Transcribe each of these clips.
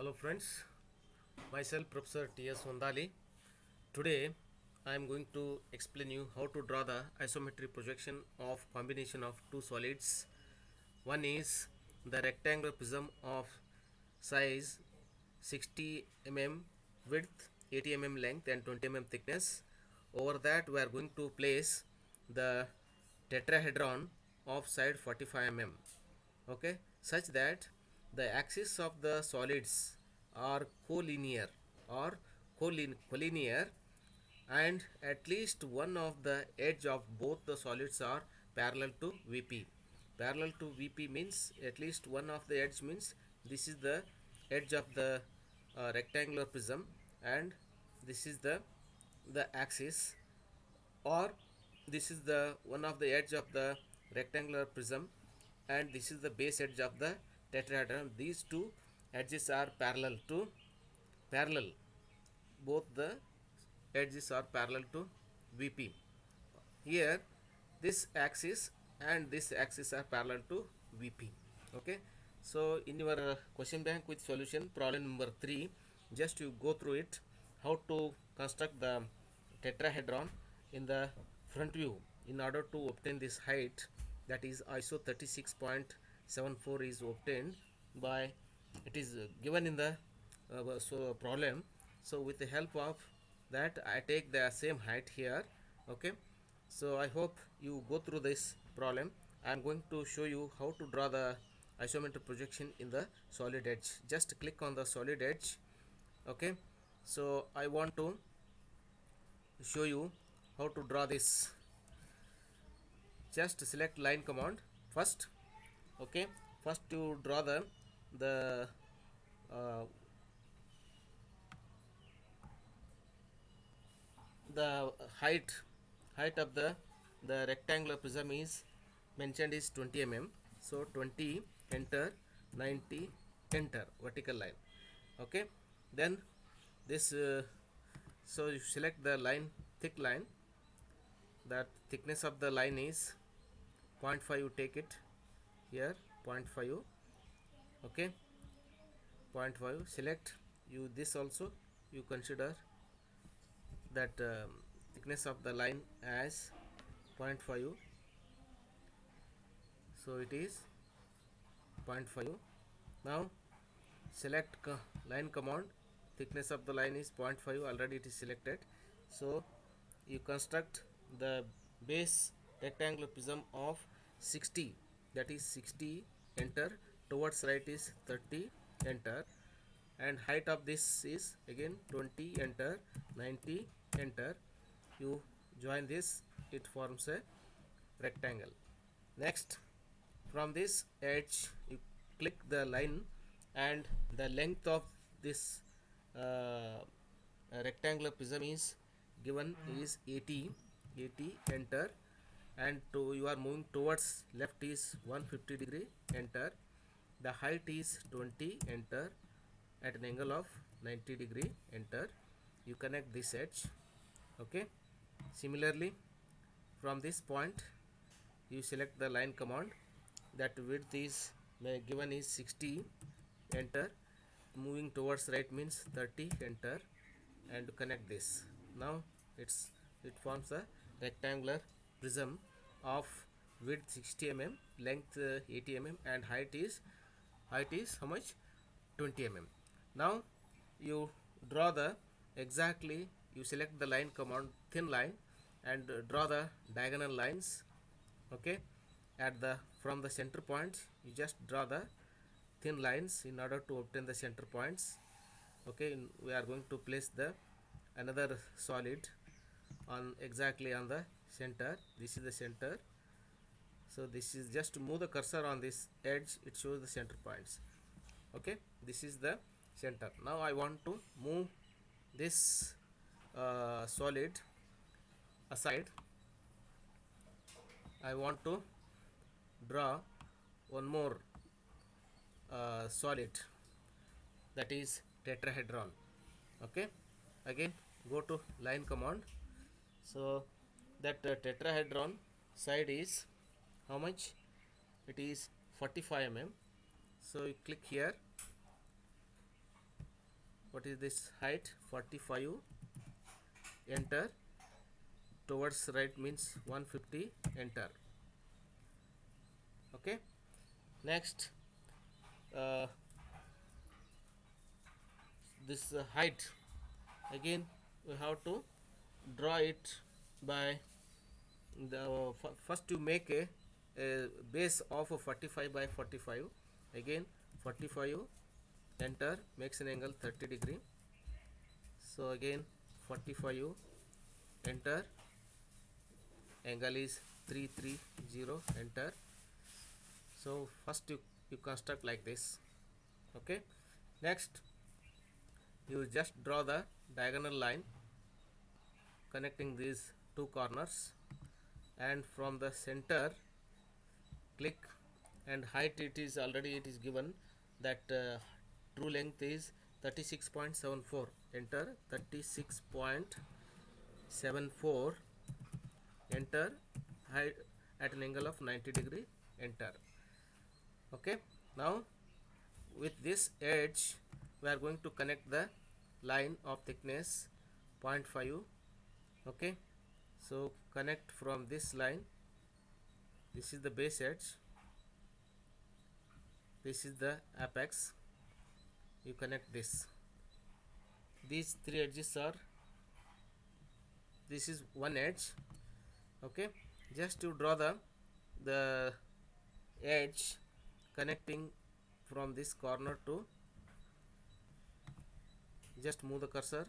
Hello friends, myself Professor T.S. Vandali. Today I am going to explain you how to draw the isometric projection of combination of two solids. One is the rectangular prism of size 60 mm width, 80 mm length and 20 mm thickness. Over that we are going to place the tetrahedron of side 45 mm, okay, such that the axis of the solids are collinear or collinear, and at least one of the edge of both the solids are parallel to VP. Parallel to VP means at least one of the edge means this is the edge of the rectangular prism, and this is the axis, or this is the one of the edge of the rectangular prism and this is the base edge of the tetrahedron. These two edges are parallel, both the edges are parallel to VP. Here this axis and this axis are parallel to VP. Okay, so in your question bank with solution problem number 3, just you go through it, how to construct the tetrahedron in the front view in order to obtain this height, that is ISO 36.74 is obtained by, it is given in the problem. So with the help of that I take the same height here. Okay, so I hope you go through this problem. I am going to show you how to draw the isometric projection in the solid edge. Just click on the solid edge. Okay, so I want to show you how to draw this. Just select line command first. Okay, first you draw the uh, the height of the rectangular prism is mentioned is 20 mm. So 20 enter, 90 enter, vertical line. Okay, then this so you select the line, thick line, that thickness of the line is 0.5, you take it here, 0.5. Okay, 0.5 select. You this also you consider that thickness of the line as 0.5, so it is 0.5. Now select line command, thickness of the line is 0.5, already it is selected. So you construct the base rectangular prism of 60, that is 60, enter, towards right is 30, enter, and height of this is again 20, enter, 90, enter. You join this, it forms a rectangle. Next, from this edge you click the line, and the length of this rectangular prism is given is 80, 80, enter, and to you are moving towards left is 150 degree, enter, the height is 20, enter, at an angle of 90 degree, enter, you connect this edge. Okay, similarly from this point you select the line command, that width is given is 60, enter, moving towards right means 30, enter, and connect this. Now it forms a rectangular prism of width 60 mm, length 80 mm, and height is how much, 20 mm. Now you draw the exactly, you select the line command, thin line, and draw the diagonal lines. Okay, at the from the center point you just draw the thin lines in order to obtain the center points. Okay, we are going to place the another solid on exactly on the center. This is the center, so this is just to move the cursor on this edge, it shows the center points. Okay, this is the center. Now I want to move this solid aside. I want to draw one more solid, that is tetrahedron. Okay, again go to line command. So that tetrahedron side is how much, it is 45 mm. So you click here, what is this height? 45. Enter. Towards right means 150. Enter. Okay. Next, uh, this height, again we have to draw it by the first you make a base of a 45 by 45. Again 45. Enter. Makes an angle 30 degree. So again 45. Enter. Angle is 330. Enter. So first you construct like this. Okay. Next, you just draw the diagonal line connecting these two corners, and from the center click, and height it is already it is given that true length is 36.74. Enter. 36.74. Enter. Height at an angle of 90 degree. Enter. Okay. Now with this edge we are going to connect the line of thickness 0.5. Okay. So connect from this line. This is the base edge, this is the apex. You connect this. These three edges are, this is one edge. Okay. Just to draw the edge connecting from this corner to, just move the cursor.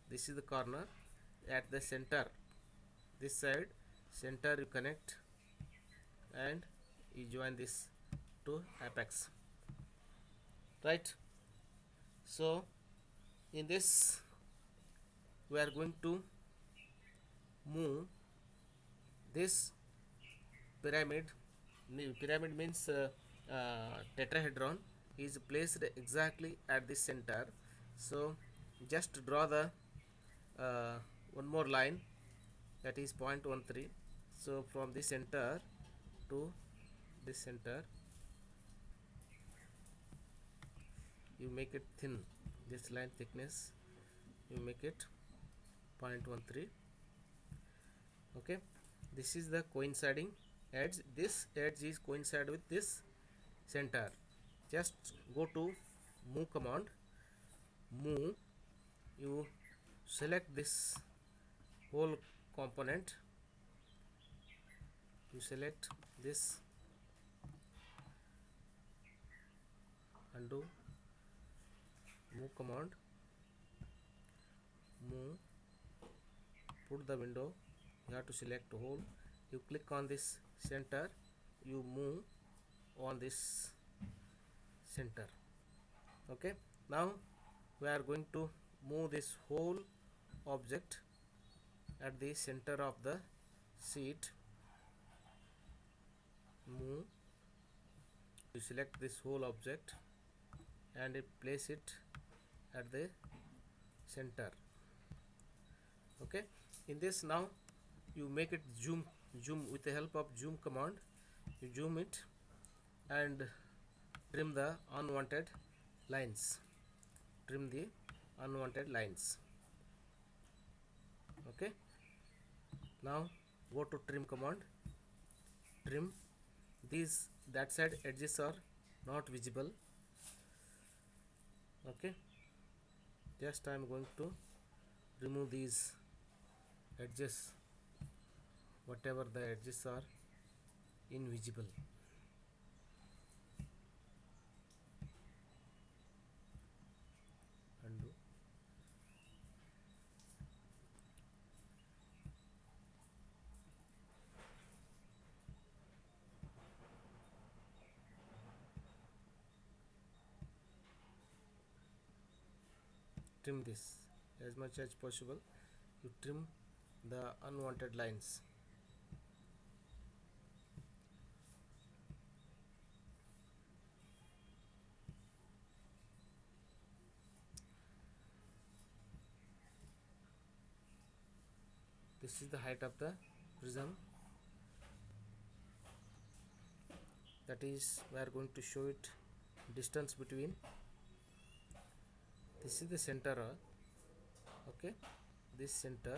This is the corner at the center. This side center you connect and you join this to apex. Right. So in this we are going to move this pyramid. Pyramid means tetrahedron is placed exactly at the center. So just draw the one more line, that is 0.13. So from the center to this center you make it thin. This line thickness you make it 0.13. Okay. This is the coinciding edge. This edge is coincide with this center. Just go to move command. Move. You select this whole component. You select this. Undo. Move command. Move. Put the window. You have to select whole. You click on this center. You move on this center. Okay. Now we are going to move this whole object at the center of the sheet. Move. You select this whole object and place it at the center. Okay. In this, now you make it zoom with the help of zoom command. You zoom it and trim the unwanted lines. Trim the unwanted lines. Okay. Now go to trim command. Trim. These that side edges are not visible. Okay. Just I am going to remove these edges, whatever the edges are invisible. Undo. Trim this as much as possible. You trim the unwanted lines. This is the height of the prism. That is, we are going to show it distance between this is the center, okay, this center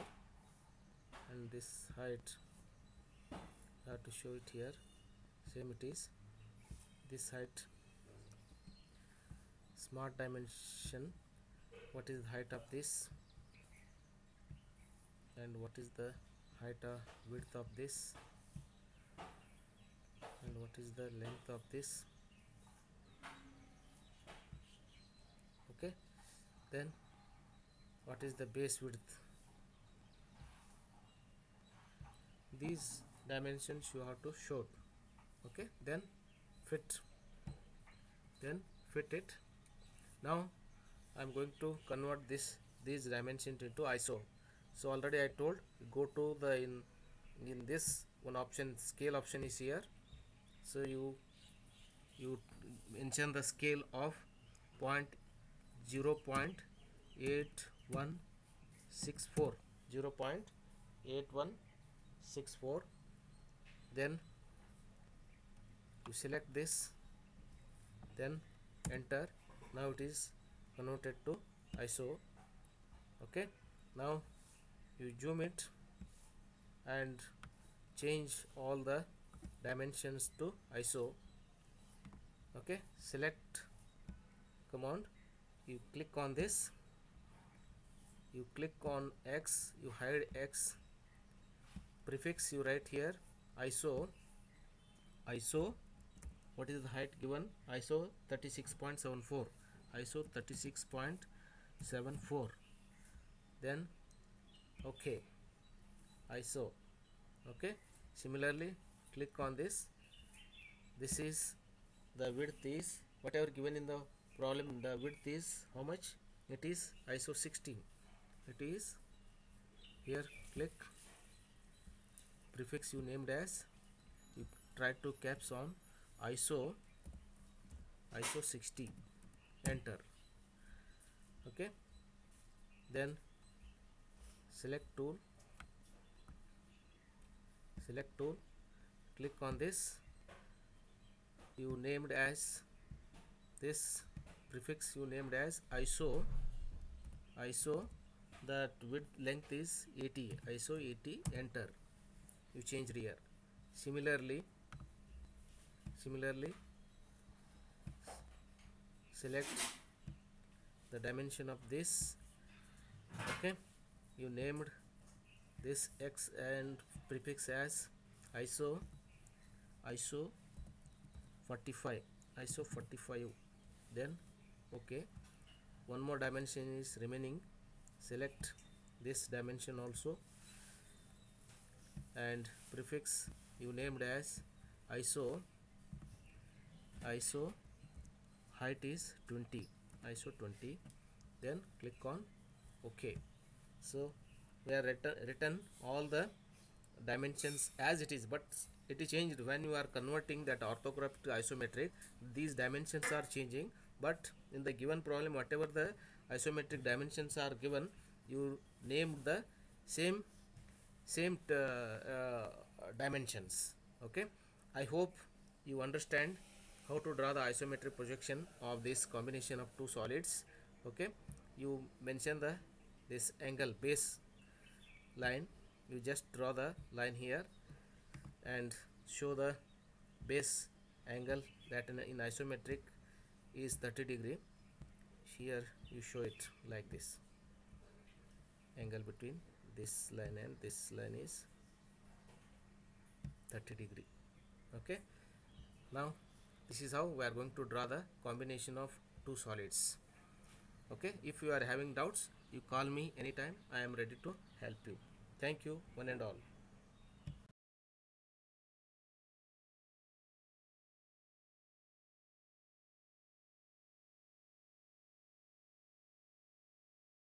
and this height I have to show it here, same it is, this height, smart dimension, what is the height of this and what is the height width of this and what is the length of this, okay, then what is the base width, these dimensions you have to show, okay, then fit it. Now I'm going to convert these dimensions into ISO. So already I told, go to the in this one option, scale option is here, so you mention the scale of 0.8164, 0.8164, then you select this, then enter. Now it is converted to ISO, okay. Now you zoom it and change all the dimensions to ISO, okay. Select command, you click on this, you click on X, you hide X, prefix you write here ISO, what is the height given, ISO 36.74, ISO 36.74, then okay, ISO, okay. Similarly click on this, this is the width is whatever given in the problem, the width is how much, it is ISO 16, it is here, click, prefix you named as, you try to caps on ISO 60, enter, okay. Then select tool, click on this, you named as this prefix you named as ISO, that width length is 80, ISO 80, enter, you change here. Similarly select the dimension of this, okay, you named this X and prefix as ISO 45, ISO 45, then okay. One more dimension is remaining, select this dimension also and prefix you named as ISO height is 20, ISO 20, then click on OK. So we are written all the dimensions as it is, but it is changed when you are converting that orthographic to isometric, these dimensions are changing, but in the given problem whatever the isometric dimensions are given, you named the same dimensions, okay. I hope you understand how to draw the isometric projection of this combination of two solids, okay. You mention the this angle base line, you just draw the line here and show the base angle that in isometric is 30 degree, here you show it like this, angle between this line and this line is 30 degree, okay. Now this is how we are going to draw the combination of two solids, okay. If you are having doubts, you call me anytime, I am ready to help you. Thank you one and all.